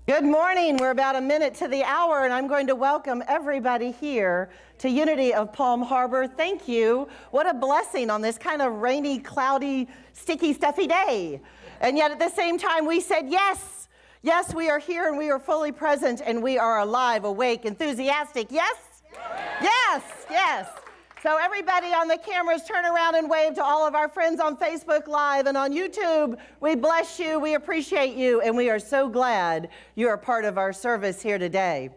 Good morning. We're about a minute to the hour, and I'm going to welcome everybody here to Unity of Palm Harbor. Thank you. What a blessing on this kind of rainy, cloudy, sticky, stuffy day. And yet at the same time, we said yes. Yes, we are here, and we are fully present, and we are alive, awake, enthusiastic. Yes? Yes, yes. So everybody on the cameras, turn around and wave to all of our friends on Facebook Live and on YouTube. We bless you, we appreciate you, and we are so glad you are part of our service here today.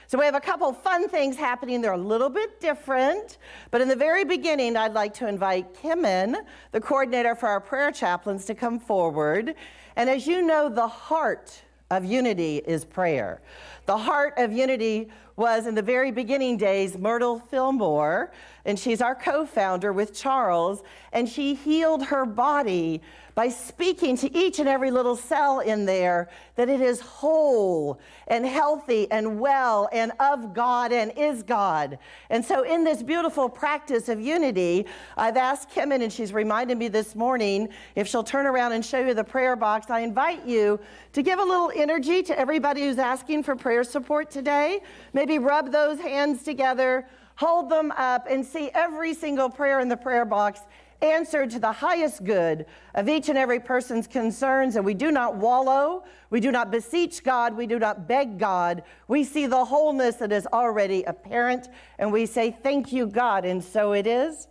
So we have a couple fun things happening. They're a little bit different, but in the very beginning, I'd like to invite Quillan, the coordinator for our prayer chaplains, to come forward. And as you know, the heart of Unity is prayer. The heart of Unity was in the very beginning days Myrtle Fillmore, and she's our co-founder with Charles, and she healed her body by speaking to each and every little cell in there that it is whole and healthy and well and of God and is God. And so in this beautiful practice of unity, I've asked Quillan, and she's reminded me this morning, if she'll turn around and show you the prayer box, I invite you to give a little energy to everybody who's asking for prayer support today. Maybe rub those hands together, hold them up, and see every single prayer in the prayer box answered to the highest good of each and every person's concerns. And we do not wallow, we do not beseech God, we do not beg God. We see the wholeness that is already apparent, and we say, thank you, God, and so it is,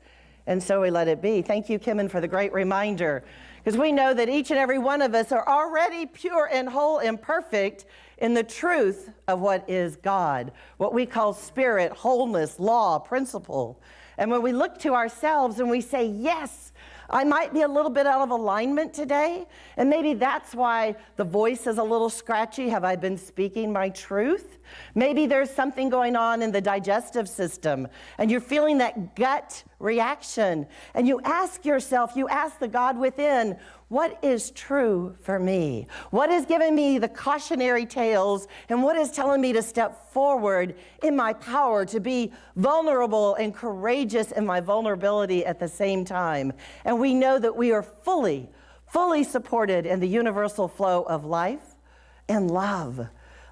and so we let it be. Thank you, Quillan, for the great reminder, because we know that each and every one of us are already pure and whole and perfect in the truth of what is God, what we call spirit, wholeness, law, principle. And when we look to ourselves and we say, yes, I might be a little bit out of alignment today, and maybe that's why the voice is a little scratchy. Have I been speaking my truth? Maybe there's something going on in the digestive system, and you're feeling that gut reaction, and you ask yourself, you ask the God within, what is true for me? What is giving me the cautionary tales, and what is telling me to step forward in my power, to be vulnerable and courageous in my vulnerability at the same time? And we know that we are fully supported in the universal flow of life and love.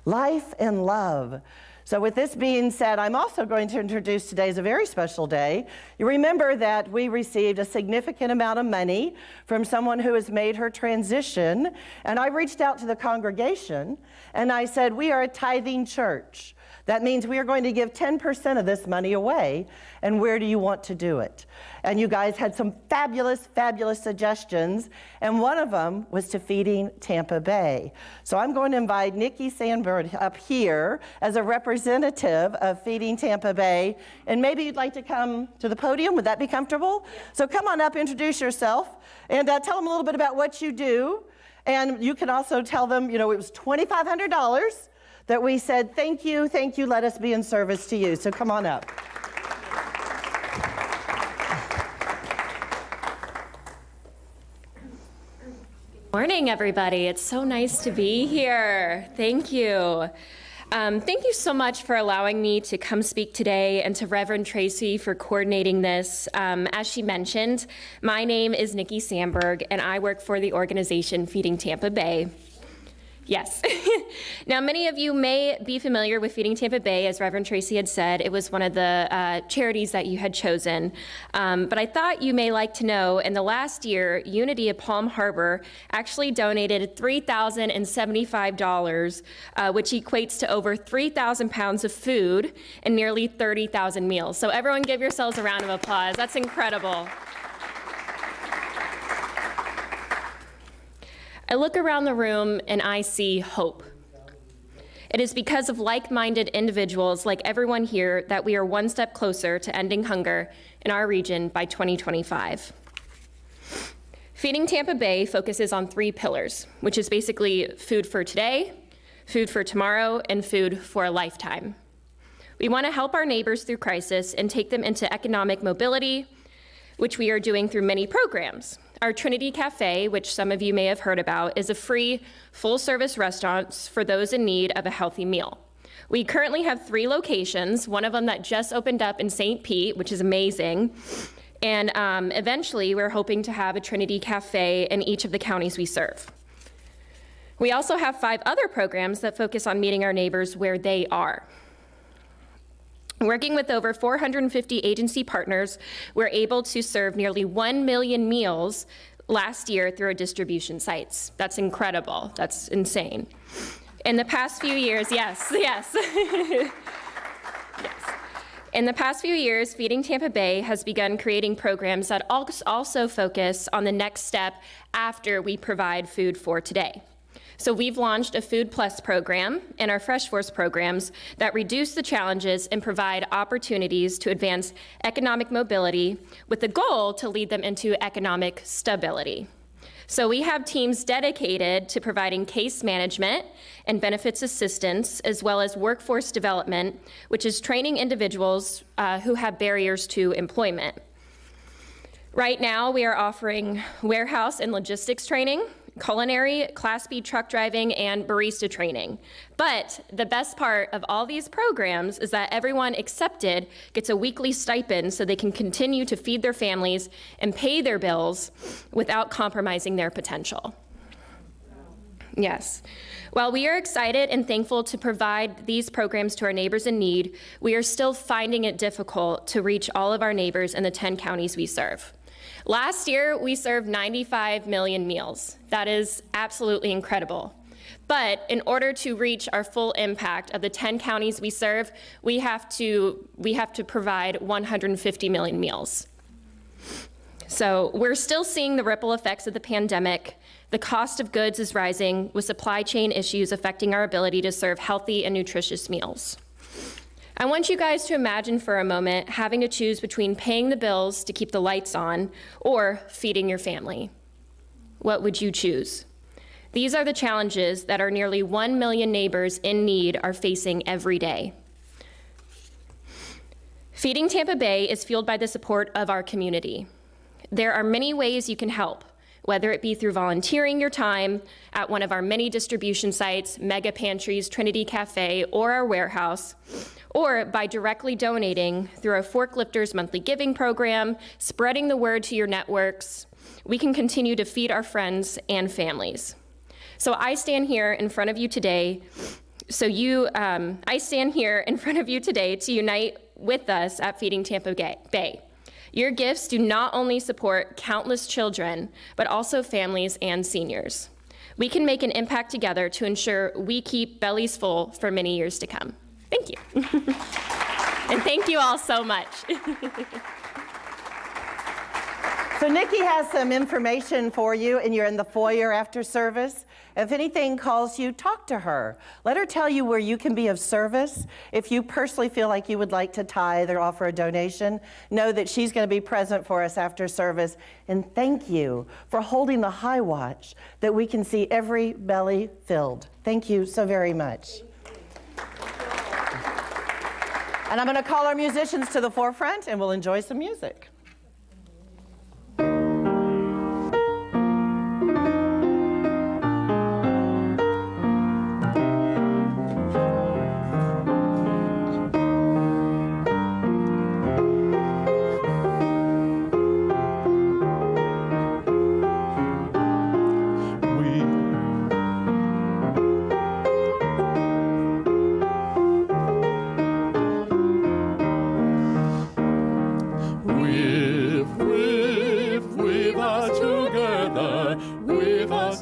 Life and love. So with this being said, I'm also going to introduce today as a very special day. You remember that we received a significant amount of money from someone who has made her transition, and I reached out to the congregation and I said, we are a tithing church. That means we are going to give 10% of this money away, and where do you want to do it? And you guys had some fabulous, fabulous suggestions, and one of them was to Feeding Tampa Bay. So I'm going to invite Nikki Sandberg up here as a representative of Feeding Tampa Bay, and maybe you'd like to come to the podium. Would that be comfortable? Yeah. So come on up, introduce yourself, and tell them a little bit about what you do, and you can also tell them, you know, it was $2,500 that we said, thank you, let us be in service to you. So come on up. Good morning, everybody. It's so nice to be here. Thank you. Thank you so much for allowing me to come speak today, and to Reverend Tracey for coordinating this. As she mentioned, my name is Nikki Sandberg, and I work for the organization Feeding Tampa Bay. Yes. Now, many of you may be familiar with Feeding Tampa Bay. As Reverend Tracey had said, it was one of the charities that you had chosen. But I thought you may like to know, in the last year, Unity of Palm Harbor actually donated $3,075, which equates to over 3,000 pounds of food and nearly 30,000 meals. So everyone give yourselves a round of applause. That's incredible. I look around the room and I see hope. It is because of like-minded individuals like everyone here that we are one step closer to ending hunger in our region by 2025. Feeding Tampa Bay focuses on 3 pillars, which is basically food for today, food for tomorrow, and food for a lifetime. We want to help our neighbors through crisis and take them into economic mobility, which we are doing through many programs. Our Trinity Cafe, which some of you may have heard about, is a free, full-service restaurant for those in need of a healthy meal. We currently have 3 locations, one of them that just opened up in St. Pete, which is amazing, and eventually we're hoping to have a Trinity Cafe in each of the counties we serve. We also have 5 other programs that focus on meeting our neighbors where they are. Working with over 450 agency partners, we're able to serve nearly 1 million meals last year through our distribution sites. That's incredible. That's insane. In the past few years, yes. In the past few years, Feeding Tampa Bay has begun creating programs that also focus on the next step after we provide food for today. So we've launched a Food Plus program and our Fresh Force programs that reduce the challenges and provide opportunities to advance economic mobility with the goal to lead them into economic stability. So we have teams dedicated to providing case management and benefits assistance, as well as workforce development, which is training individuals who have barriers to employment. Right now, we are offering warehouse and logistics training, culinary, Class B truck driving, and barista training. But the best part of all these programs is that everyone accepted gets a weekly stipend so they can continue to feed their families and pay their bills without compromising their potential. Yes. While we are excited and thankful to provide these programs to our neighbors in need, we are still finding it difficult to reach all of our neighbors in the 10 counties we serve. Last year, we served 95 million meals. That is absolutely incredible. But in order to reach our full impact of the 10 counties we serve, we have to provide 150 million meals. So we're still seeing the ripple effects of the pandemic. The cost of goods is rising, with supply chain issues affecting our ability to serve healthy and nutritious meals. I want you guys to imagine for a moment having to choose between paying the bills to keep the lights on or feeding your family. What would you choose? These are the challenges that our nearly 1 million neighbors in need are facing every day. Feeding Tampa Bay is fueled by the support of our community. There are many ways you can help, whether it be through volunteering your time at one of our many distribution sites, mega pantries, Trinity Cafe, or our warehouse, or by directly donating through our Forklifters Monthly Giving Program, spreading the word to your networks. We can continue to feed our friends and families. So I stand here in front of you today to unite with us at Feeding Tampa Bay. Your gifts do not only support countless children, but also families and seniors. We can make an impact together to ensure we keep bellies full for many years to come. Thank you. And thank you all so much. So Nikki has some information for you, and you're in the foyer after service. If anything calls you, talk to her. Let her tell you where you can be of service. If you personally feel like you would like to tithe or offer a donation, know that she's going to be present for us after service. And thank you for holding the high watch that we can see every belly filled. Thank you so very much. And I'm going to call our musicians to the forefront, and we'll enjoy some music.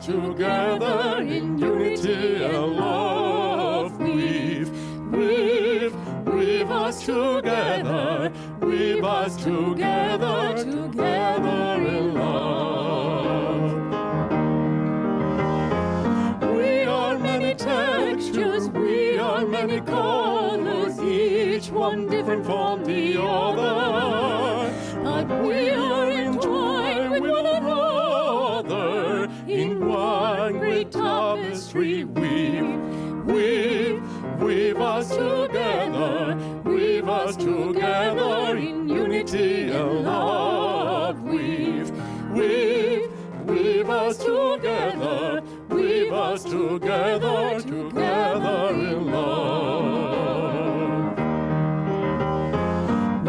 Together in unity and love, weave us together, weave us together, together in love. We are many textures, we are many colors, each one different from the other, but we are entwined with one another in one great tapestry. Weave us together in unity and love. Weave us together, together in love.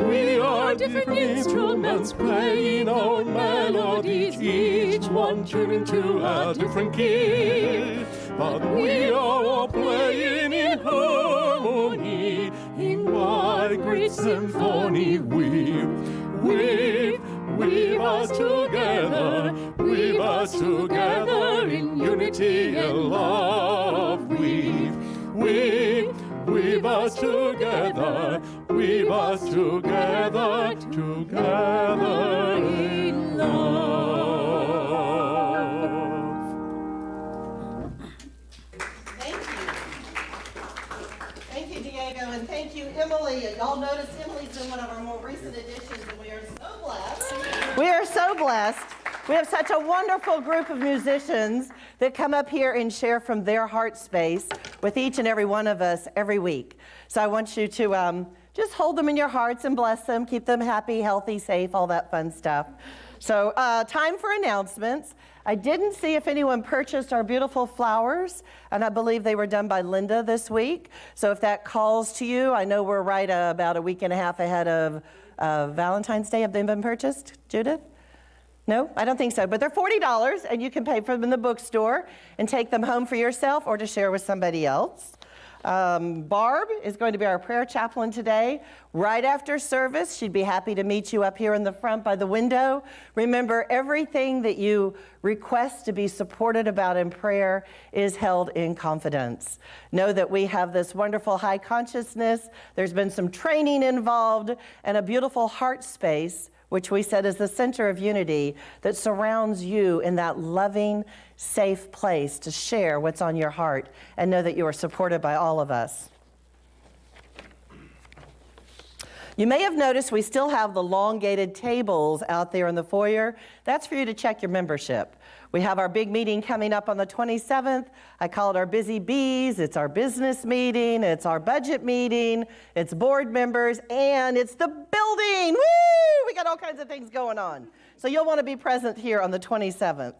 We are different instruments playing our melodies, each one tuning to a different key. but we are all playing in harmony. In one great symphony, weave us together, weave us together in unity and love. Weave us together, weave us together, together in love. Thank you. Thank you, Diego, and thank you, Emily. Y'all notice Emily's been one of our more recent additions, and we are so blessed. We are so blessed. We have such a wonderful group of musicians that come up here and share from their heart space with each and every one of us every week. So I want you to just hold them in your hearts and bless them, keep them happy, healthy, safe, all that fun stuff. So time for announcements. I didn't see if anyone purchased our beautiful flowers, and I believe they were done by Linda this week. So if that calls to you, I know we're right about a week and a half ahead of Valentine's Day. Have they been purchased, Judith? No, I don't think so, but they're $40, and you can pay for them in the bookstore and take them home for yourself or to share with somebody else. Barb is going to be our prayer chaplain today. Right after service, she'd be happy to meet you up here in the front by the window. Remember, everything that you request to be supported about in prayer is held in confidence. Know that we have this wonderful high consciousness. There's been some training involved and a beautiful heart space, which we said is the center of unity that surrounds you in that loving, safe place to share what's on your heart and know that you are supported by all of us. You may have noticed we still have the elongated tables out there in the foyer. That's for you to check your membership. We have our big meeting coming up on the 27th. I call it our Busy Bees. It's our business meeting. It's our budget meeting. It's board members, and it's the building. Woo! We got all kinds of things going on. So you'll want to be present here on the 27th.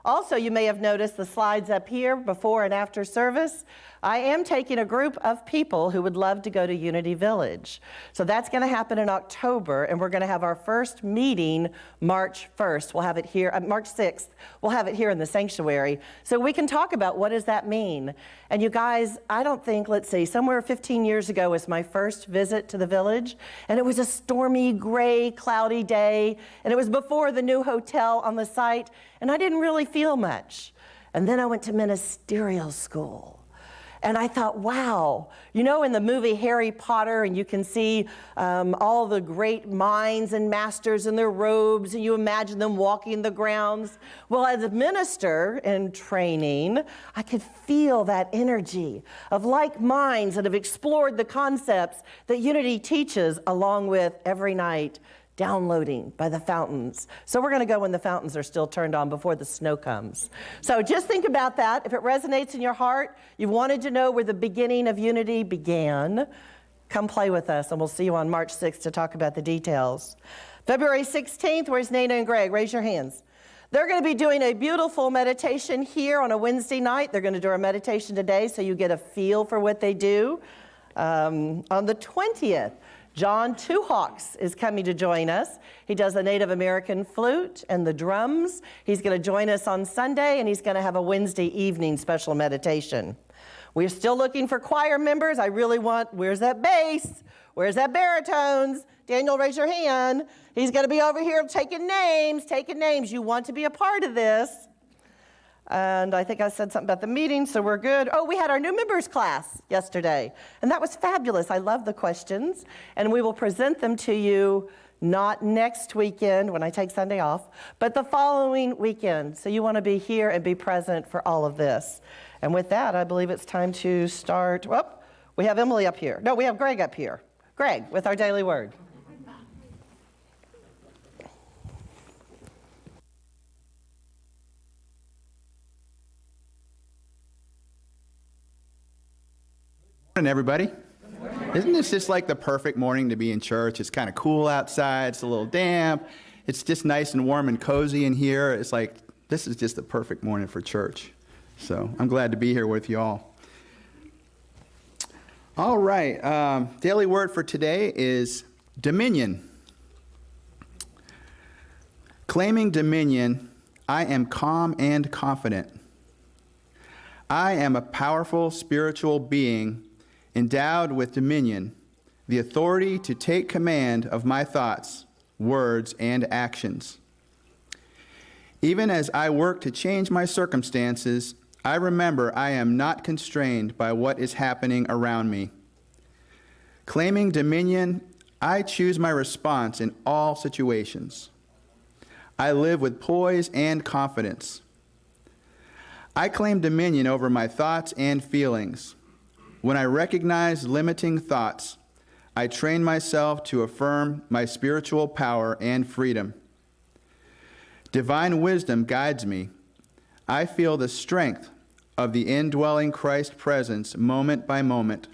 Also, you may have noticed the slides up here before and after service. I am taking a group of people who would love to go to Unity Village. So that's going to happen in October, and we're going to have our first meeting March 1st. We'll have it here, March 6th. We'll have it here in the sanctuary. So we can talk about what does that mean. And you guys, I don't think, let's see, somewhere 15 years ago was my first visit to the village, and it was a stormy, gray, cloudy day, and it was before the new hotel on the site, and I didn't really feel much. And then I went to ministerial school. And I thought, wow, you know, in the movie Harry Potter, and you can see all the great minds and masters in their robes, and you imagine them walking the grounds. Well, as a minister in training, I could feel that energy of like minds that have explored the concepts that Unity teaches, along with every night downloading by the fountains. So we're going to go when the fountains are still turned on before the snow comes. So just think about that. If it resonates in your heart, you wanted to know where the beginning of Unity began, come play with us, and we'll see you on March 6th to talk about the details. February 16th, where's Nana and Greg? Raise your hands. They're going to be doing a beautiful meditation here on a Wednesday night. They're going to do our meditation today so you get a feel for what they do. On the 20th, John Two Hawks is coming to join us. He does the Native American flute and the drums. He's going to join us on Sunday, and he's going to have a Wednesday evening special meditation. We're still looking for choir members. I really want, where's that bass? Where's that baritones? Daniel, raise your hand. He's going to be over here taking names. You want to be a part of this. And I think I said something about the meeting, so we're good. Oh, we had our new members class yesterday, and that was fabulous. I love the questions, and we will present them to you not next weekend when I take Sunday off, but the following weekend. So you want to be here and be present for all of this. And with that, I believe it's time to start. Well, we have Emily up here. No, we have Greg up here. Greg, with our daily word. Morning, everybody. Isn't this just like the perfect morning to be in church? It's kind of cool outside. It's a little damp. It's just nice and warm and cozy in here. It's like, this is just the perfect morning for church. So I'm glad to be here with you all. All right. Daily word for today is dominion. Claiming dominion, I am calm and confident. I am a powerful spiritual being endowed with dominion, the authority to take command of my thoughts, words, and actions. Even as I work to change my circumstances, I remember I am not constrained by what is happening around me. Claiming dominion, I choose my response in all situations. I live with poise and confidence. I claim dominion over my thoughts and feelings. When I recognize limiting thoughts, I train myself to affirm my spiritual power and freedom. Divine wisdom guides me. I feel the strength of the indwelling Christ presence moment by moment,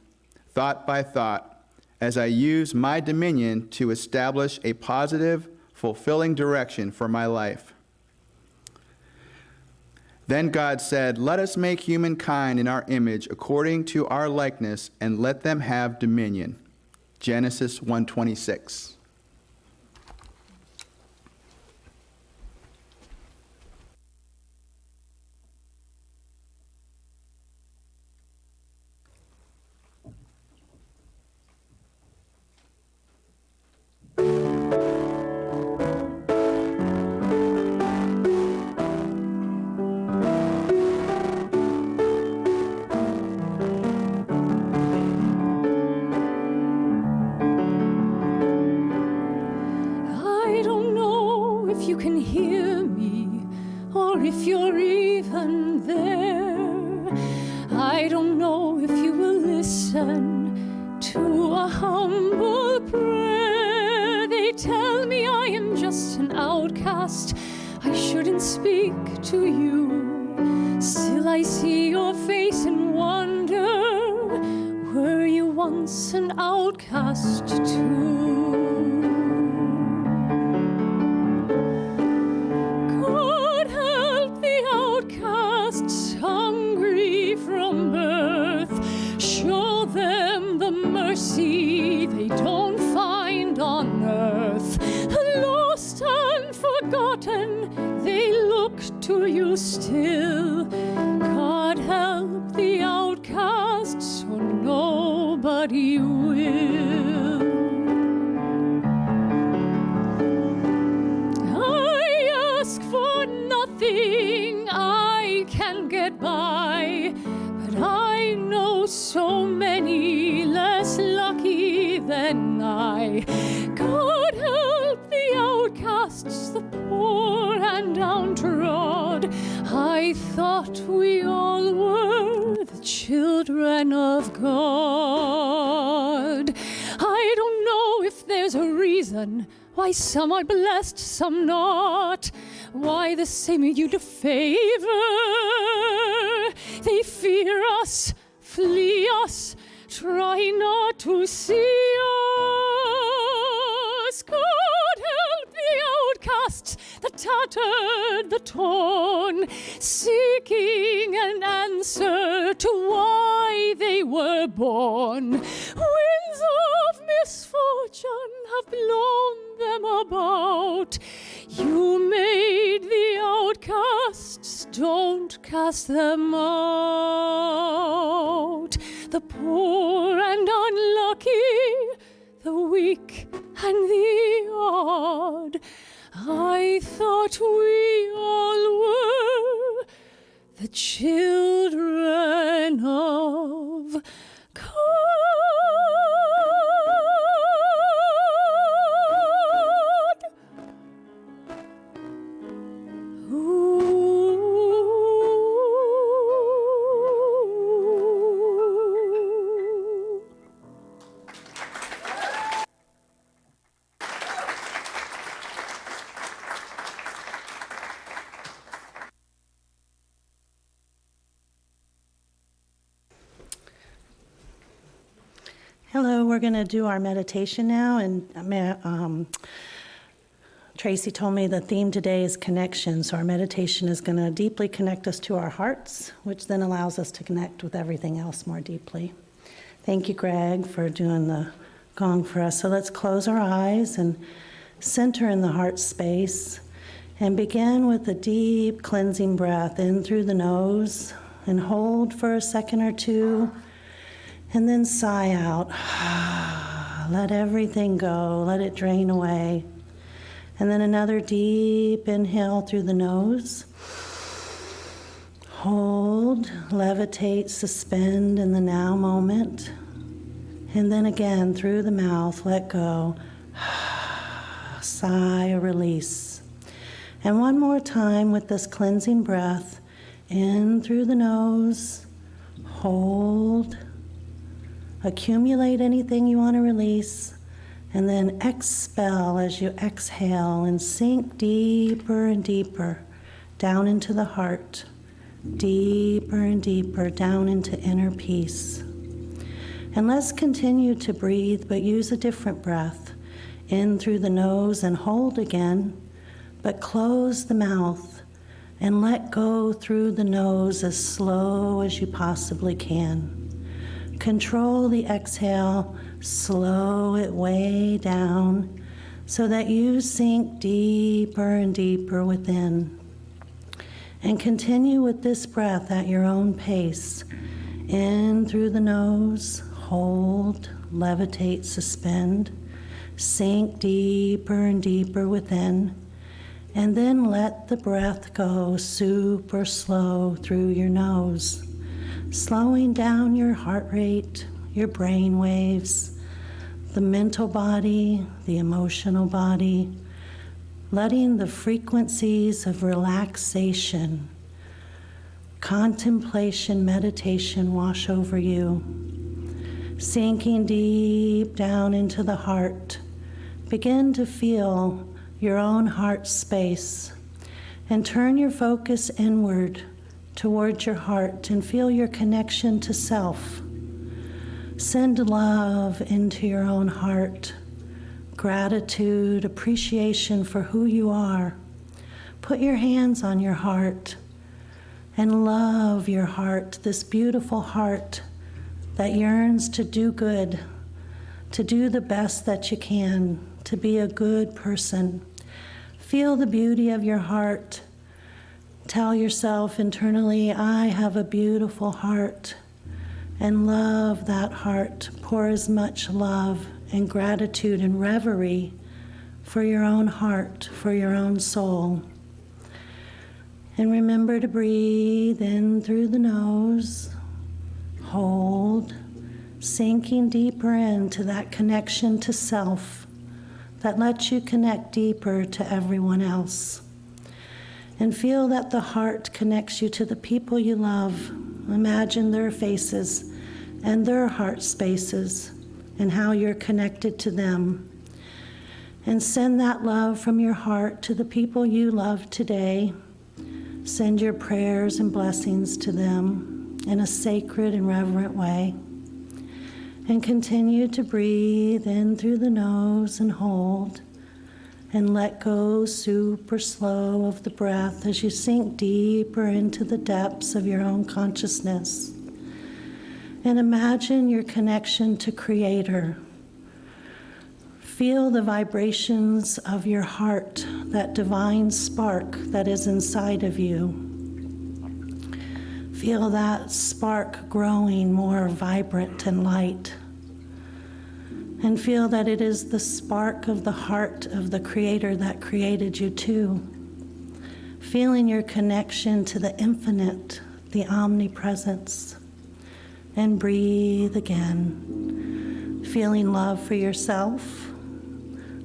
thought by thought, as I use my dominion to establish a positive, fulfilling direction for my life. Then God said, "Let us make humankind in our image according to our likeness, and let them have dominion." Genesis 1:26. If you're even there, I don't know if you will listen to a humble prayer. They tell me I am just an outcast, I shouldn't speak to you. Still I see your face and wonder, were you once an outcast too? Hungry from birth, show them the mercy they don't find on earth. Lost and forgotten, they look to you still. God help the outcast, so nobody will. I ask for nothing, I can get by, but I know so many less lucky than I. God help the outcasts, the poor and downtrod. I thought we all were the children of God. I don't know if there's a reason why some are blessed, some not. Why the same you to favor? They fear us, flee us, try not to see us. God help the outcasts, the tattered, the torn, seeking an answer to why they were born. Winds of misfortune have blown them about. You made the outcasts, don't cast them out. The poor and unlucky, the weak and the odd. I thought we all were the children of God. Hello, we're going to do our meditation now, and Tracey told me the theme today is connection, so our meditation is going to deeply connect us to our hearts, which then allows us to connect with everything else more deeply. Thank you, Greg, for doing the gong for us. So let's close our eyes and center in the heart space, and begin with a deep cleansing breath in through the nose and hold for a second or two, and then sigh out. Let everything go, let it drain away. And then another deep inhale through the nose. Hold, levitate, suspend in the now moment. And then again through the mouth, let go. Sigh, release. And one more time with this cleansing breath. In through the nose, hold, accumulate anything you want to release, and then expel as you exhale and sink deeper and deeper down into the heart, deeper and deeper down into inner peace. And let's continue to breathe, but use a different breath. In through the nose and hold again, but close the mouth and let go through the nose as slow as you possibly can. Control the exhale, slow it way down so that you sink deeper and deeper within. And continue with this breath at your own pace. In through the nose, hold, levitate, suspend, sink deeper and deeper within. And then let the breath go super slow through your nose, slowing down your heart rate, your brain waves, the mental body, the emotional body, letting the frequencies of relaxation, contemplation, meditation wash over you, sinking deep down into the heart. Begin to feel your own heart space and turn your focus inward towards your heart and feel your connection to self. Send love into your own heart, gratitude, appreciation for who you are. Put your hands on your heart and love your heart, this beautiful heart that yearns to do good, to do the best that you can, to be a good person. Feel the beauty of your heart. Tell yourself internally, I have a beautiful heart, and love that heart. Pour as much love and gratitude and reverie for your own heart, for your own soul. And remember to breathe in through the nose, hold, sinking deeper into that connection to self that lets you connect deeper to everyone else. And feel that the heart connects you to the people you love. Imagine their faces and their heart spaces and how you're connected to them. And send that love from your heart to the people you love today. Send your prayers and blessings to them in a sacred and reverent way. And continue to breathe in through the nose and hold. And let go super slow of the breath as you sink deeper into the depths of your own consciousness. And imagine your connection to Creator. Feel the vibrations of your heart, that divine spark that is inside of you. Feel that spark growing more vibrant and light. And feel that it is the spark of the heart of the Creator that created you too. Feeling your connection to the infinite, the omnipresence. And breathe again. Feeling love for yourself,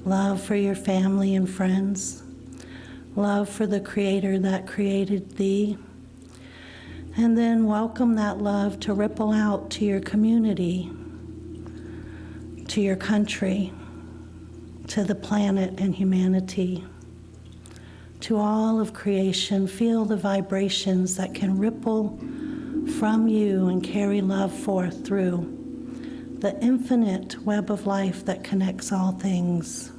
love for your family and friends, love for the Creator that created thee. And then welcome that love to ripple out to your community, to your country, to the planet and humanity, to all of creation. Feel the vibrations that can ripple from you and carry love forth through the infinite web of life that connects all things.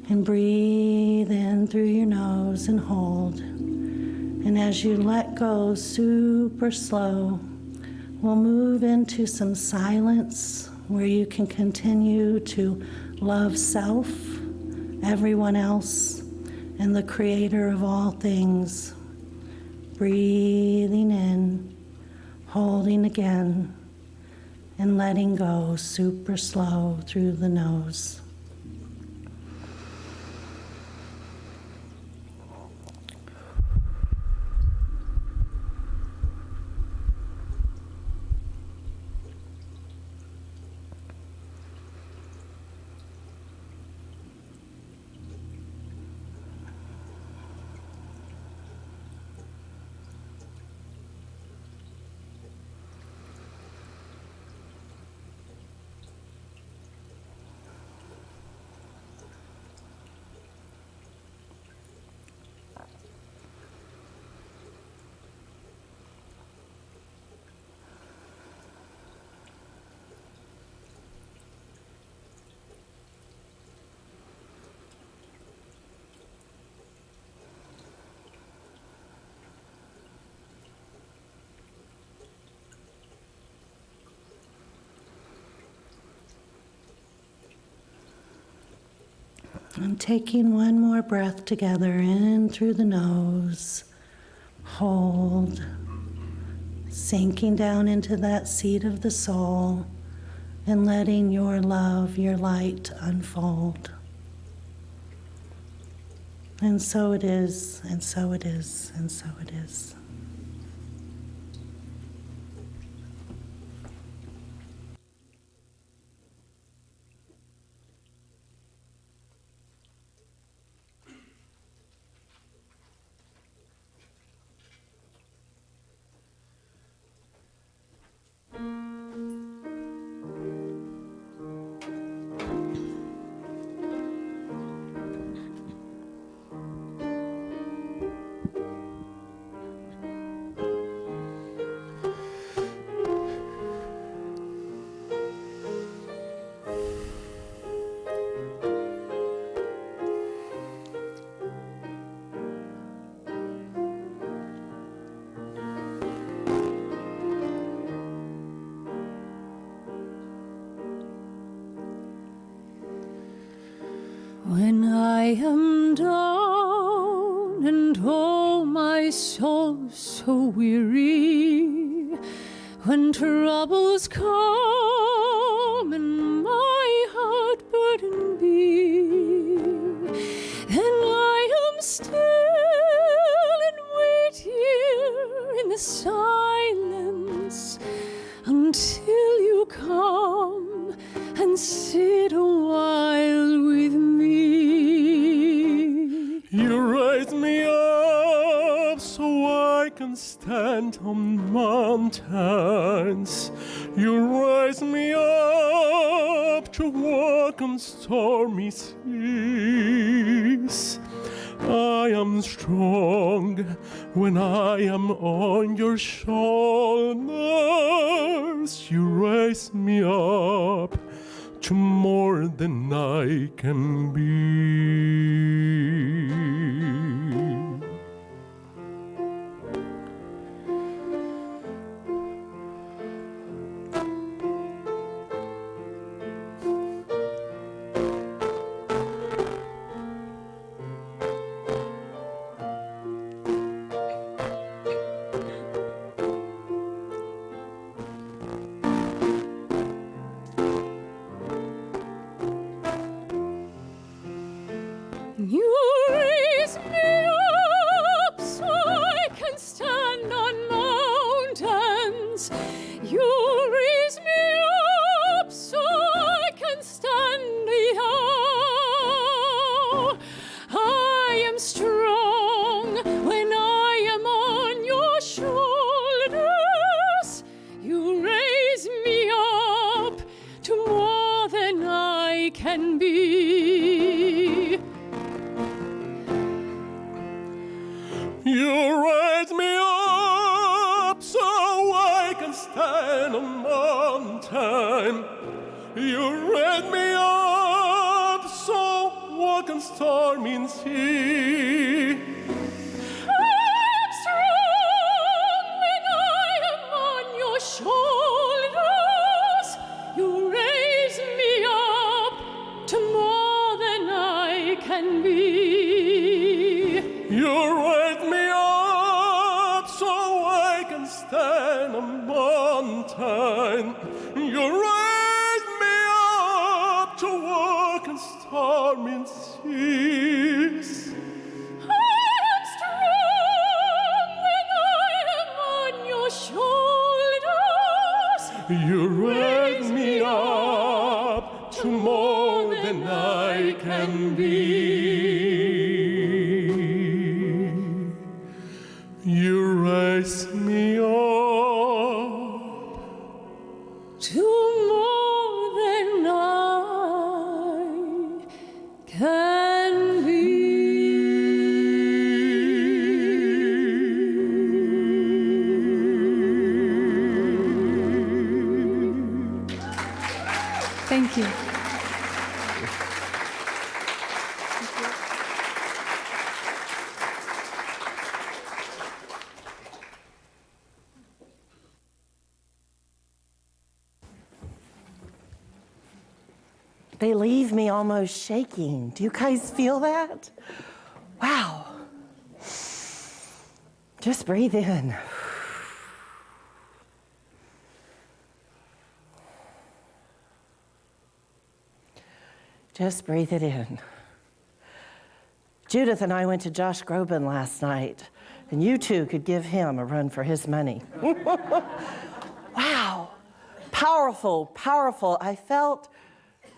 And breathe in through your nose and hold. And as you let go super slow, we'll move into some silence where you can continue to love self, everyone else, and the Creator of all things. breathing in, holding again, and letting go super slow through the nose. And taking one more breath together in through the nose, hold, sinking down into that seat of the soul and letting your love, your light unfold. And so it is, and so it is, and so it is. When I am down and oh my soul so weary, when troubles come and my heart burden be, then I am still and wait here in the silence until you come and sit a while with me. You raise me up so I can stand on mountains. You raise me up to walk on stormy seas. I am strong when I am on your shoulders. You raise me up to more than I can be. You raise me up so I can stand on mountains. You raise me up so I can stand the I am strong when I am on your shoulders. You raise me up to more than I can be. You raise me up so I can stand on mountain. You raise me up so I can storm in sea. I am strong when I am on your shoulders. You raise me up to more than I can be. You raise me up than a mountain. You raise me up to walk in stormy seas. I am strong when I am on your shoulders. You raise me up to more than I can be. You raise me up To more than I can be. Thank you. They leave me almost shaking. Do you guys feel that? Wow. Just breathe in. Just breathe it in. Judith and I went to Josh Groban last night, and you too could give him a run for his money. Wow. Powerful, powerful. I felt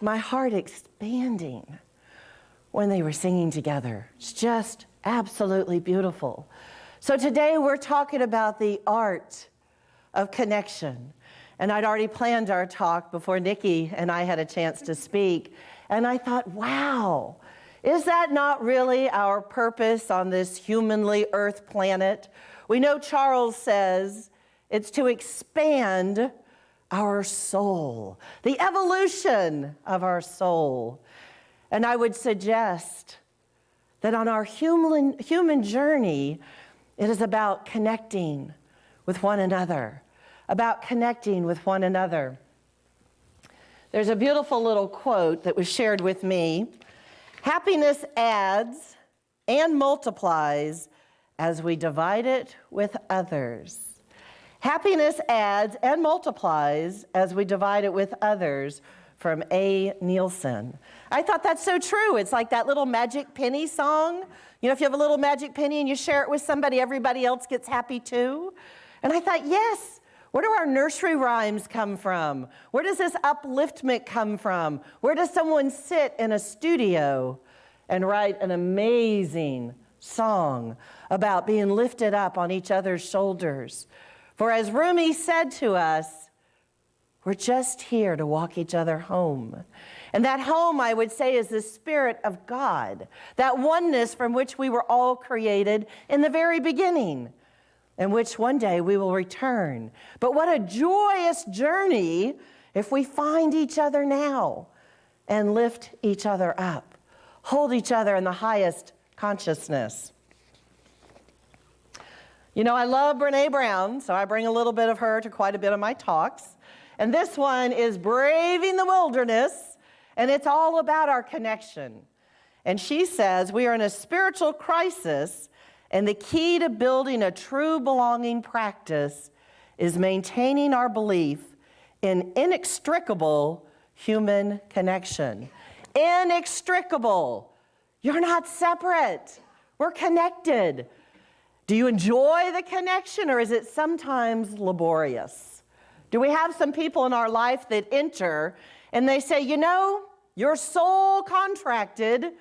my heart expanding when they were singing together. It's just absolutely beautiful. So today we're talking about the art of connection. And I'd already planned our talk before Nikki and I had a chance to speak. And I thought, wow, is that not really our purpose on this humanly earth planet? We know Charles says it's to expand our soul, the evolution of our soul. And I would suggest that on our human journey, it is about connecting with one another, about connecting with one another. There's a beautiful little quote that was shared with me. Happiness adds and multiplies as we divide it with others. Happiness adds and multiplies as we divide it with others, from A. Nielsen. I thought that's so true. It's like that little magic penny song. You know, if you have a little magic penny and you share it with somebody, everybody else gets happy too. And I thought, yes, where do our nursery rhymes come from? Where does this upliftment come from? Where does someone sit in a studio and write an amazing song about being lifted up on each other's shoulders? For as Rumi said to us, we're just here to walk each other home. And that home, I would say, is the Spirit of God, that oneness from which we were all created in the very beginning, and which one day we will return. But what a joyous journey if we find each other now and lift each other up, hold each other in the highest consciousness. You know, I love Brene Brown, so I bring a little bit of her to quite a bit of my talks. And this one is Braving the Wilderness, and it's all about our connection. And she says, we are in a spiritual crisis, and the key to building a true belonging practice is maintaining our belief in inextricable human connection. Inextricable. You're not separate. We're connected. Do you enjoy the connection, or is it sometimes laborious? Do we have some people in our life that enter and they say, you know, you're soul contracted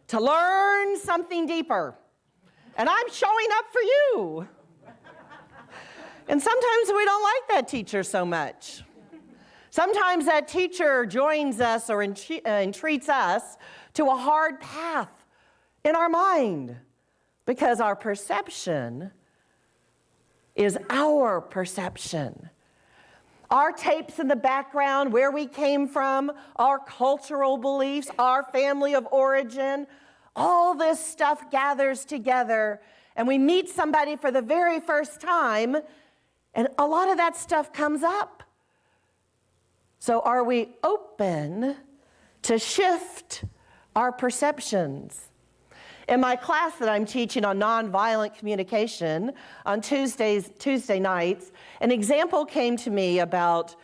to learn something deeper, and I'm showing up for you. And sometimes we don't like that teacher so much. Sometimes that teacher joins us or entreats us to a hard path in our mind, because our perception is our perception. Our tapes in the background, where we came from, our cultural beliefs, our family of origin, all this stuff gathers together, and we meet somebody for the very first time, and a lot of that stuff comes up. So are we open to shift our perceptions? In my class that I'm teaching on nonviolent communication on Tuesday nights, an example came to me about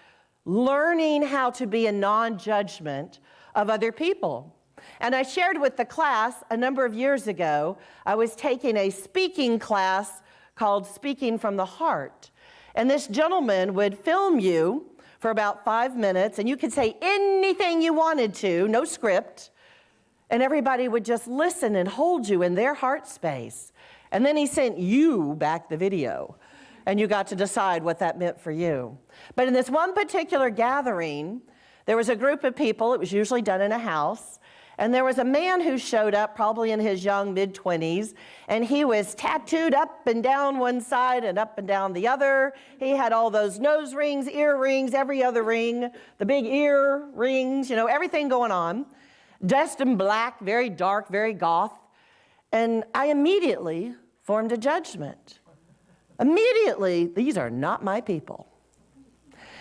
learning how to be a non-judgment of other people. And I shared with the class a number of years ago, I was taking a speaking class called Speaking from the Heart. And this gentleman would film you for about 5 minutes, and you could say anything you wanted to, no script, and everybody would just listen and hold you in their heart space. And then he sent you back the video, and you got to decide what that meant for you. But in this one particular gathering, there was a group of people, it was usually done in a house, and there was a man who showed up, probably in his young mid-20s, and he was tattooed up and down one side and up and down the other. He had all those nose rings, ear rings, every other ring, the big ear rings, everything going on. Dressed in black, very dark, very goth. And I immediately formed a judgment. Immediately, these are not my people.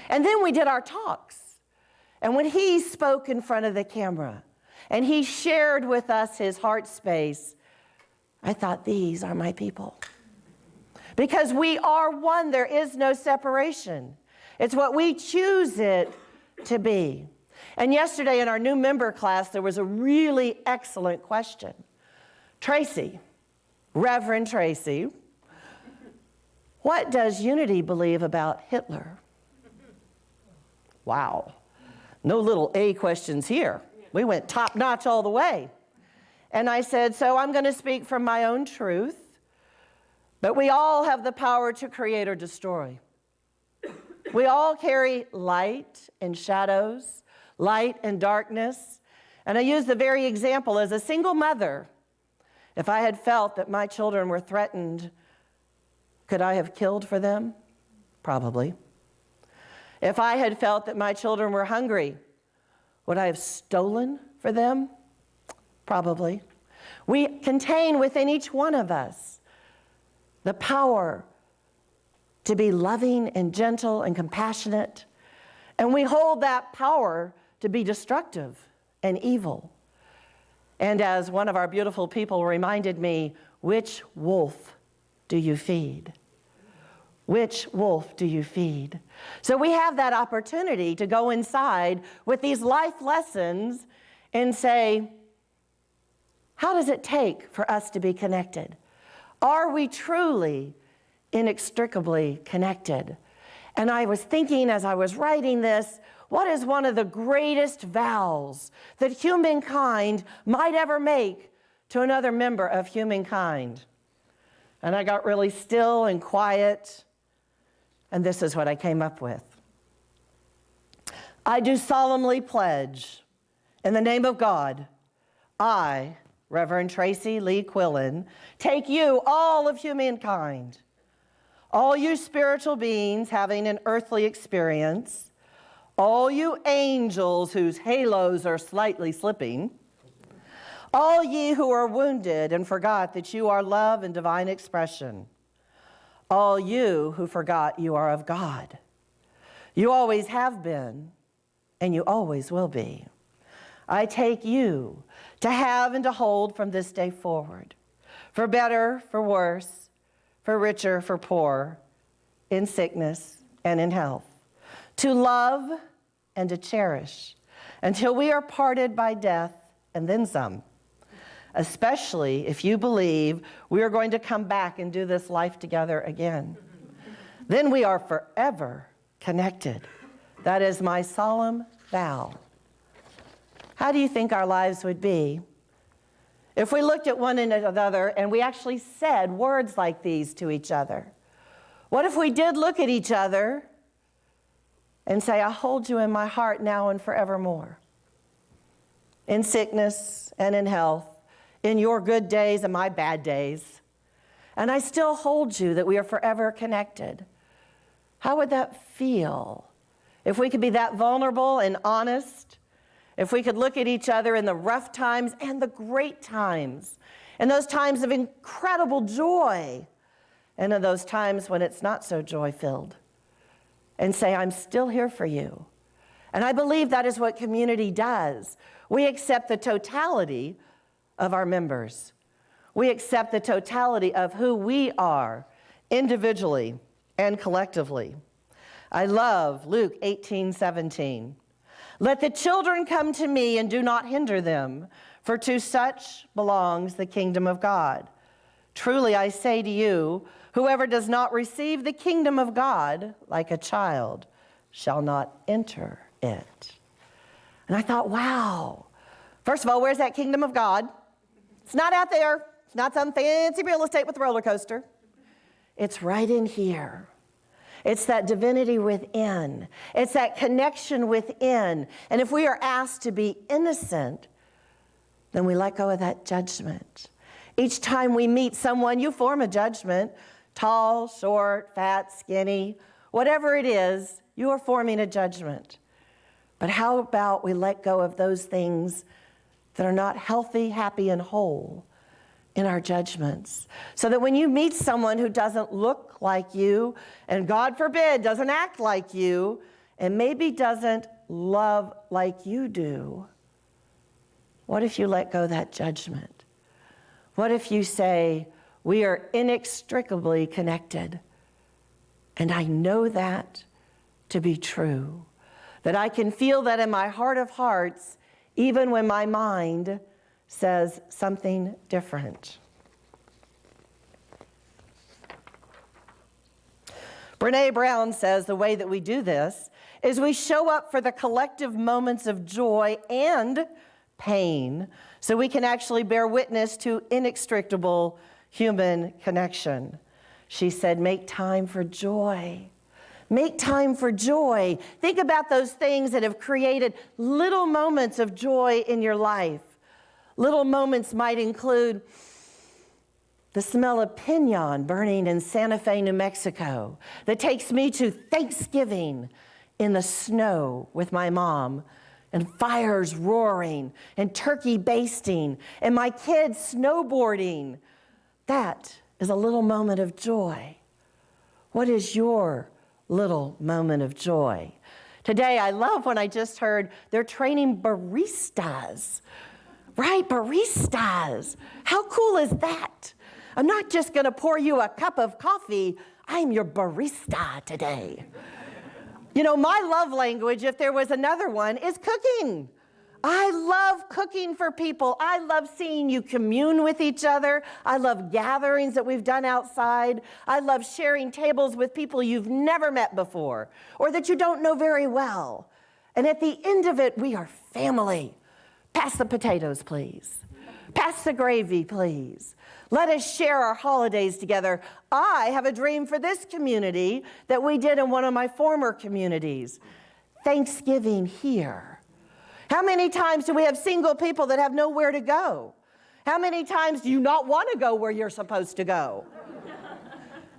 And then we did our talks. And when he spoke in front of the camera, and he shared with us his heart space, I thought, these are my people. Because we are one, there is no separation. It's what we choose it to be. And yesterday in our new member class, there was a really excellent question. Tracey, Reverend Tracey, what does Unity believe about Hitler? Wow, no little A questions here. We went top notch all the way. And I said, so I'm going to speak from my own truth, but we all have the power to create or destroy. We all carry light and shadows, light and darkness. And I use the very example as a single mother. If I had felt that my children were threatened, could I have killed for them? Probably. If I had felt that my children were hungry, would I have stolen for them? Probably. We contain within each one of us the power to be loving and gentle and compassionate, and we hold that power to be destructive and evil. And as one of our beautiful people reminded me, which wolf do you feed? Which wolf do you feed? So we have that opportunity to go inside with these life lessons and say, how does it take for us to be connected? Are we truly inextricably connected? And I was thinking as I was writing this, what is one of the greatest vows that humankind might ever make to another member of humankind? And I got really still and quiet, and this is what I came up with. I do solemnly pledge, in the name of God, I, Reverend Tracey Lee Quillan, take you, all of humankind, all you spiritual beings having an earthly experience, all you angels whose halos are slightly slipping, all ye who are wounded and forgot that you are love and divine expression, all you who forgot you are of God. You always have been, and you always will be. I take you to have and to hold from this day forward, for better, for worse, for richer, for poor, in sickness and in health, to love and to cherish until we are parted by death and then some, especially if you believe we are going to come back and do this life together again. Then we are forever connected. That is my solemn vow. How do you think our lives would be if we looked at one another and we actually said words like these to each other? What if we did look at each other and say, I hold you in my heart now and forevermore, in sickness and in health, in your good days and my bad days, and I still hold you, that we are forever connected? How would that feel if we could be that vulnerable and honest? If we could look at each other in the rough times and the great times, in those times of incredible joy, and in those times when it's not so joy-filled, and say, I'm still here for you. And I believe that is what community does. We accept the totality of our members. We accept the totality of who we are, individually and collectively. I love Luke 18:17. Let the children come to me and do not hinder them, for to such belongs the kingdom of God. Truly I say to you, whoever does not receive the kingdom of God like a child shall not enter it. And I thought, wow. First of all, where's that kingdom of God? It's not out there. It's not some fancy real estate with a roller coaster. It's right in here. It's that divinity within. It's that connection within. And if we are asked to be innocent, then we let go of that judgment. Each time we meet someone, you form a judgment. Tall, short, fat, skinny, whatever it is, you are forming a judgment. But how about we let go of those things that are not healthy, happy, and whole in our judgments, so that when you meet someone who doesn't look like you, and God forbid, doesn't act like you, and maybe doesn't love like you do, what if you let go of that judgment? What if you say, we are inextricably connected, and I know that to be true, that I can feel that in my heart of hearts, even when my mind says something different. Brené Brown says the way that we do this is we show up for the collective moments of joy and pain so we can actually bear witness to inextricable human connection. She said, make time for joy. Make time for joy. Think about those things that have created little moments of joy in your life. Little moments might include the smell of piñon burning in Santa Fe, New Mexico, that takes me to Thanksgiving in the snow with my mom, and fires roaring, and turkey basting, and my kids snowboarding. That is a little moment of joy. What is your little moment of joy? Today, I love when I just heard they're training baristas. Right, baristas. How cool is that? I'm not just gonna pour you a cup of coffee, I'm your barista today. You know, my love language, if there was another one, is cooking. I love cooking for people. I love seeing you commune with each other. I love gatherings that we've done outside. I love sharing tables with people you've never met before or that you don't know very well. And at the end of it, we are family. Pass the potatoes, please. Pass the gravy, please. Let us share our holidays together. I have a dream for this community that we did in one of my former communities. Thanksgiving here. How many times do we have single people that have nowhere to go? How many times do you not want to go where you're supposed to go?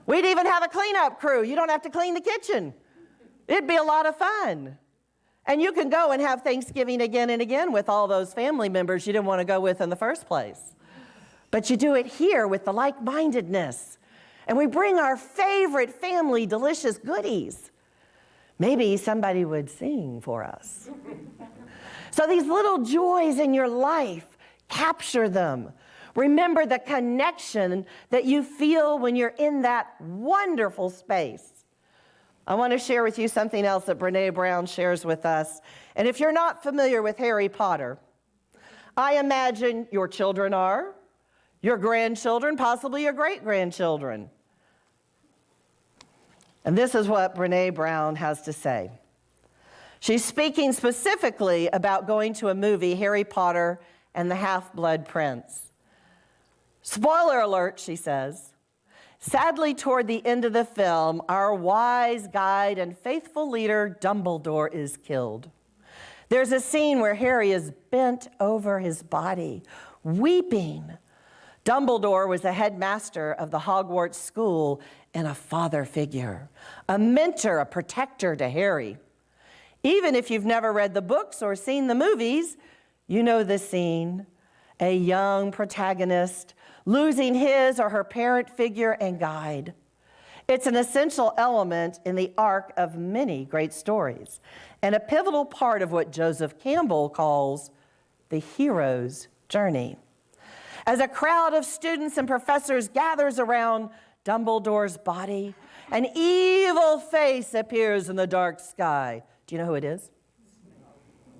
We'd even have a cleanup crew. You don't have to clean the kitchen. It'd be a lot of fun. And you can go and have Thanksgiving again and again with all those family members you didn't want to go with in the first place. But you do it here with the like-mindedness. And we bring our favorite family delicious goodies. Maybe somebody would sing for us. So these little joys in your life, capture them. Remember the connection that you feel when you're in that wonderful space. I want to share with you something else that Brené Brown shares with us. And if you're not familiar with Harry Potter, I imagine your children are, your grandchildren, possibly your great-grandchildren. And this is what Brené Brown has to say. She's speaking specifically about going to a movie, Harry Potter and the Half-Blood Prince. Spoiler alert, she says. Sadly, toward the end of the film, our wise guide and faithful leader, Dumbledore, is killed. There's a scene where Harry is bent over his body, weeping. Dumbledore was the headmaster of the Hogwarts school and a father figure, a mentor, a protector to Harry. Even if you've never read the books or seen the movies, you know the scene. A young protagonist losing his or her parent figure and guide. It's an essential element in the arc of many great stories, and a pivotal part of what Joseph Campbell calls the hero's journey. As a crowd of students and professors gathers around Dumbledore's body, an evil face appears in the dark sky. Do you know who it is?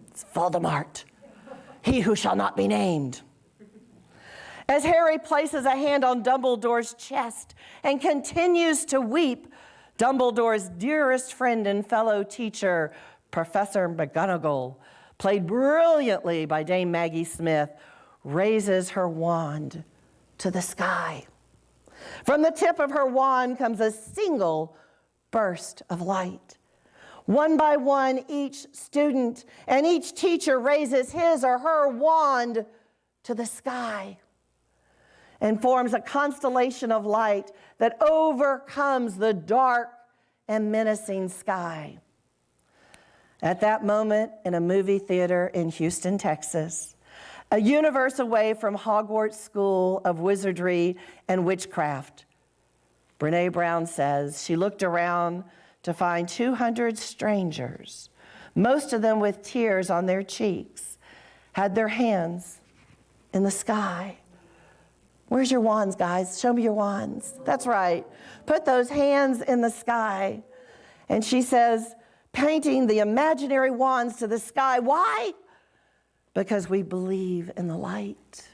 It's Voldemort, he who shall not be named. As Harry places a hand on Dumbledore's chest and continues to weep, Dumbledore's dearest friend and fellow teacher, Professor McGonagall, played brilliantly by Dame Maggie Smith, raises her wand to the sky. From the tip of her wand comes a single burst of light. One by one, each student and each teacher raises his or her wand to the sky and forms a constellation of light that overcomes the dark and menacing sky. At that moment, in a movie theater in Houston, Texas, a universe away from Hogwarts School of Wizardry and Witchcraft, Brene Brown says she looked around to find 200 strangers, most of them with tears on their cheeks, had their hands in the sky. Where's your wands, guys? Show me your wands. That's right. Put those hands in the sky. And she says, painting the imaginary wands to the sky. Why? Because we believe in the light.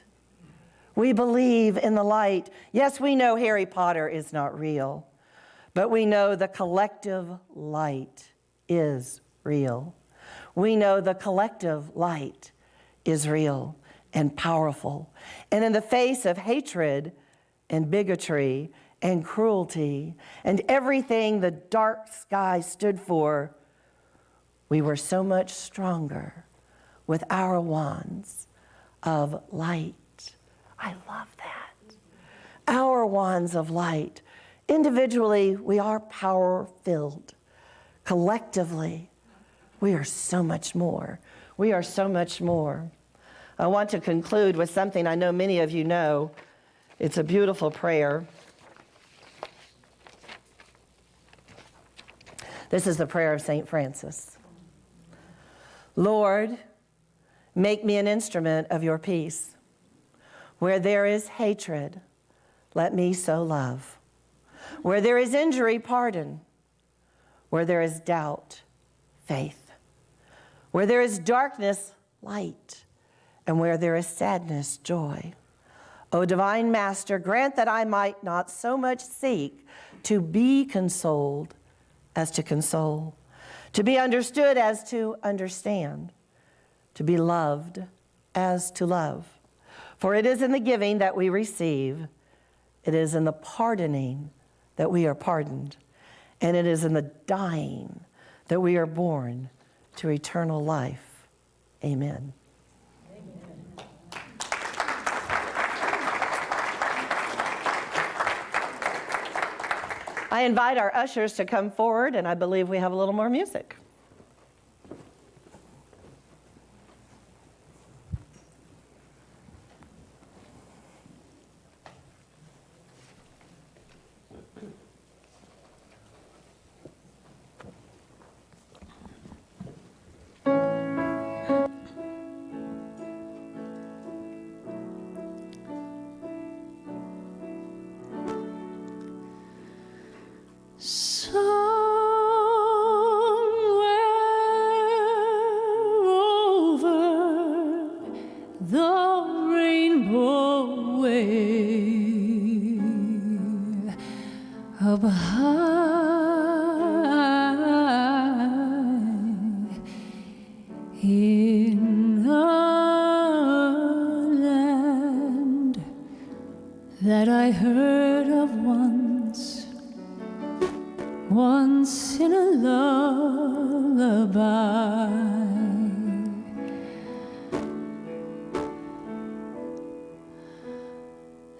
We believe in the light. Yes, we know Harry Potter is not real, but we know the collective light is real. We know the collective light is real and powerful. And in the face of hatred and bigotry and cruelty and everything the dark sky stood for, we were so much stronger with our wands of light. I love that. Our wands of light. Individually, we are power-filled. Collectively, we are so much more. We are so much more. I want to conclude with something I know many of you know. It's a beautiful prayer. This is the prayer of St. Francis. Lord, make me an instrument of your peace. Where there is hatred, let me sow love. Where there is injury, pardon. Where there is doubt, faith. Where there is darkness, light. And where there is sadness, joy. O divine Master, grant that I might not so much seek to be consoled as to console, to be understood as to understand, to be loved as to love. For it is in the giving that we receive, it is in the pardoning that we are pardoned, and it is in the dying that we are born to eternal life. Amen. I invite our ushers to come forward, and I believe we have a little more music. That I heard of once in a lullaby.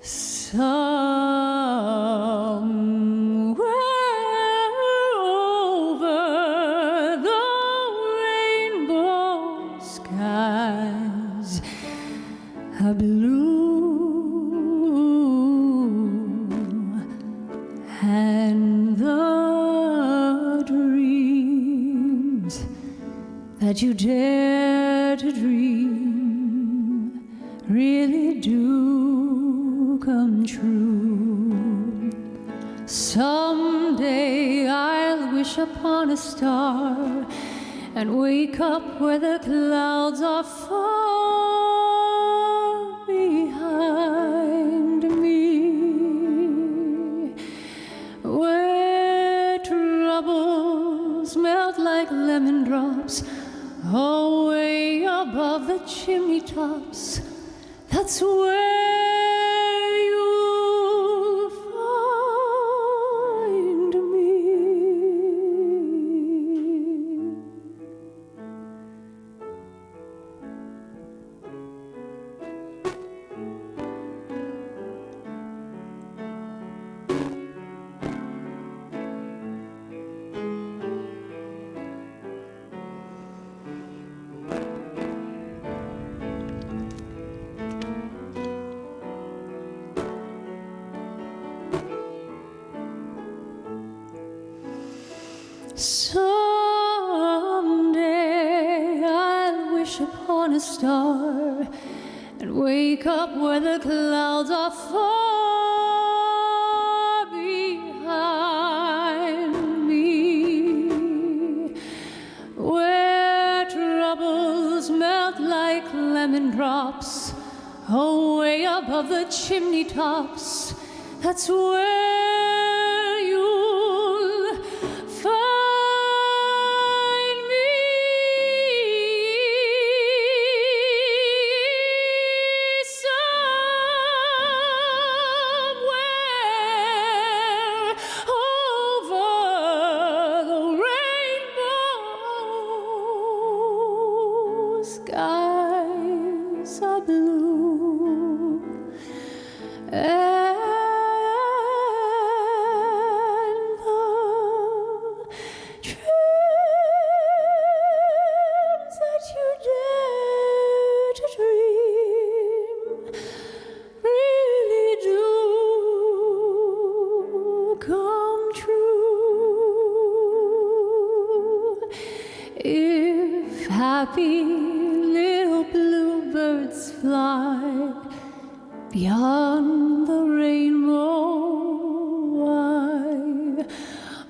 Somewhere over the rainbow skies are blue. And the dreams that you dare to dream really do come true. Someday I'll wish upon a star and wake up where the clouds are far behind me, where troubles melt like lemon drops away above the chimney tops. That's where you'll find me. Someday I'll wish upon a star and wake up where the clouds are far behind me, where troubles melt like lemon drops away above the chimney tops. That's where you'll find me. Somewhere over the rainbow, skies are blue, and the dreams that you dare to dream really do come true. If happy little bluebirds fly beyond the rainbow, why,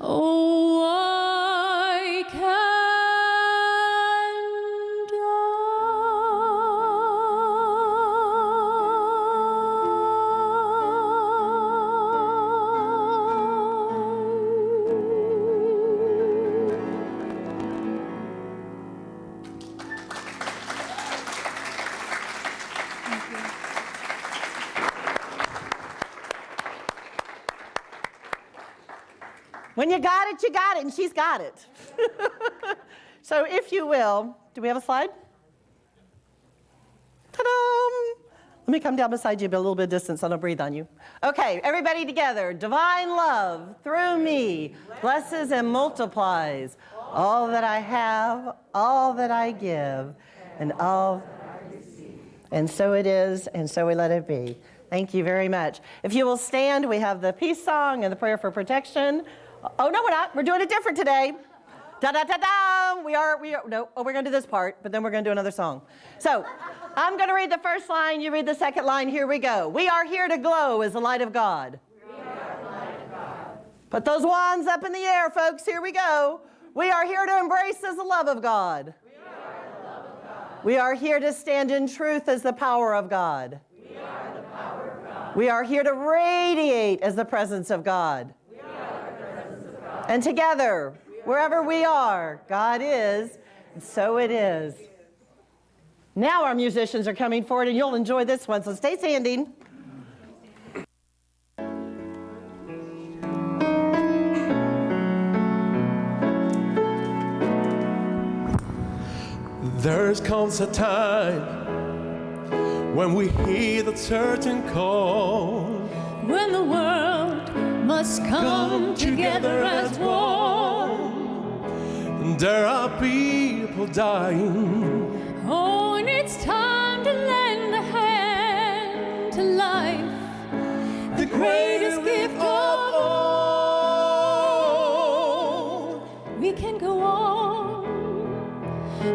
oh, why can't When you got it, and she's got it. So if you will, do we have a slide? Ta-da! Let me come down beside you, but a little bit of distance so I don't breathe on you. Okay, everybody together. Divine love through me blesses and multiplies all that I have, all that I give, and all that I receive. And so it is, and so we let it be. Thank you very much. If you will stand, we have the peace song and the prayer for protection. Oh, no, we're not. We're doing it different today. Da-da-da-da! We're going to do this part, but then we're going to do another song. So I'm going to read the first line. You read the second line. Here we go. We are here to glow as the light of God. We are the light of God. Put those wands up in the air, folks. Here we go. We are here to embrace as the love of God. We are the love of God. We are here to stand in truth as the power of God. We are the power of God. We are here to radiate as the presence of God. And together, wherever we are, God is, and so it is. Now our musicians are coming forward, and you'll enjoy this one, so stay standing. There comes a time when we hear the certain call, when the world must come together as one. And there are people dying. Oh, and it's time to lend a hand to life, the greatest gift of all. We can go on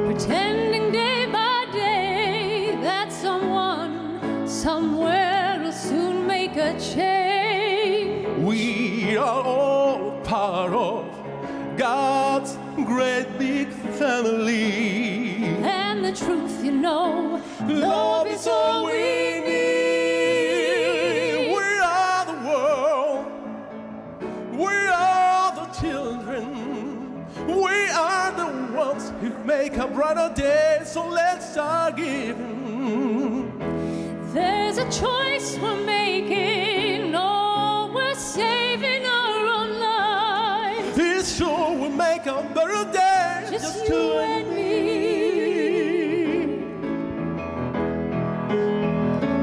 pretending day by day that someone somewhere will soon make change. We are all part of God's great big family. And the truth, you know, love is all we need. We are the world. We are the children. We are the ones who make a brighter day. So let's start giving. There's a choice we're making. Oh, we're saving our own lives. This sure will make a better day. Just you and me.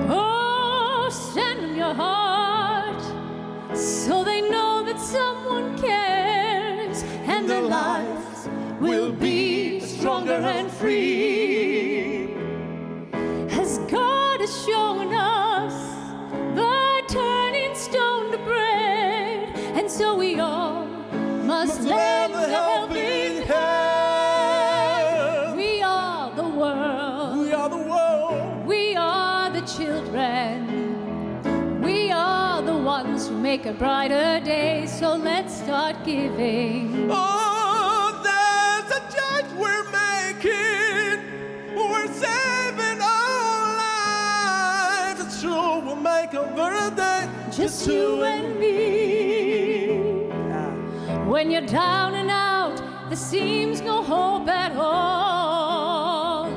Oh, send them your heart so they know that someone cares, and their lives will be stronger and free. As God has shown us by turning stone to bread, and so we all must lend a helping hand. We are the world. We are the world. We are the children. We are the ones who make a brighter day. So let's start giving. Oh, there's a change we're making. We're saving our lives. It sure will make a better day. Just you and me. When you're down and out, there seems no hope at all.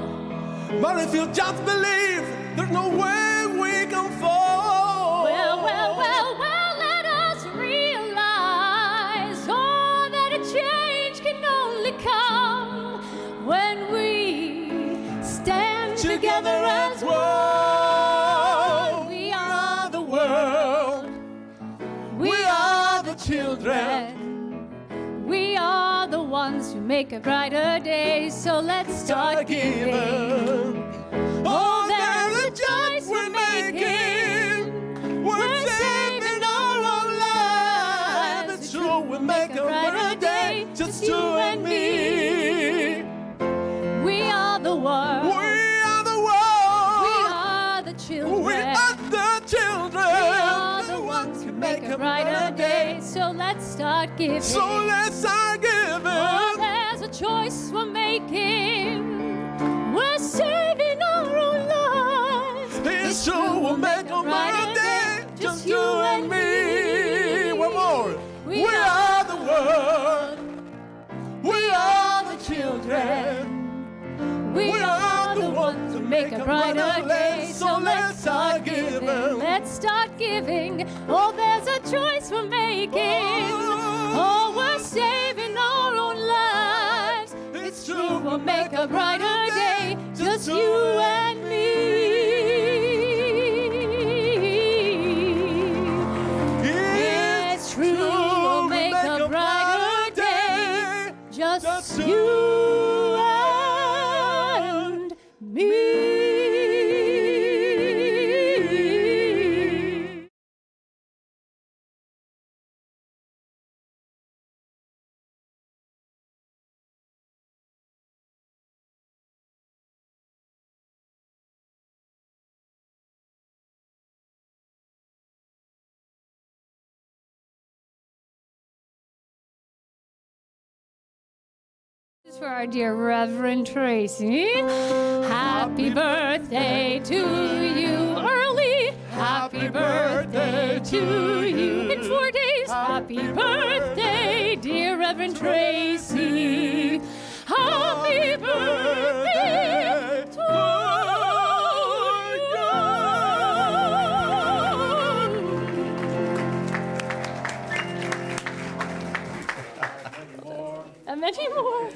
But if you just believe, there's no way we can fall. Well, let us realize, oh, that a change can only come when we stand together as one. We are the world. We are the children. We are the ones who make a brighter day. So let's start giving. Oh, there's a choice we're making. We're saving our own lives. It sure will make a better day. Just you and me. We are the world. We are the world. We are the children. We are the children. We are the ones who make a brighter day. So let's start giving. So let's start giving. Oh, there's a choice we're making. We're saving our own lives. It sure will make a brighter day. Just you and me. One more. We are the world. We are the children. We are the ones who make a brighter day. So let's start giving. Let's start giving. Oh, there's a choice we're making. Oh, we're saving our own lives. It's true, We'll make a brighter day. Just you and me. It's true, we'll make a brighter day. Just you and me. This is for our dear Reverend Tracey. Happy birthday to you early. Happy birthday to you in 4 days. Happy birthday, dear Reverend Tracey. Happy birthday to you. And many more.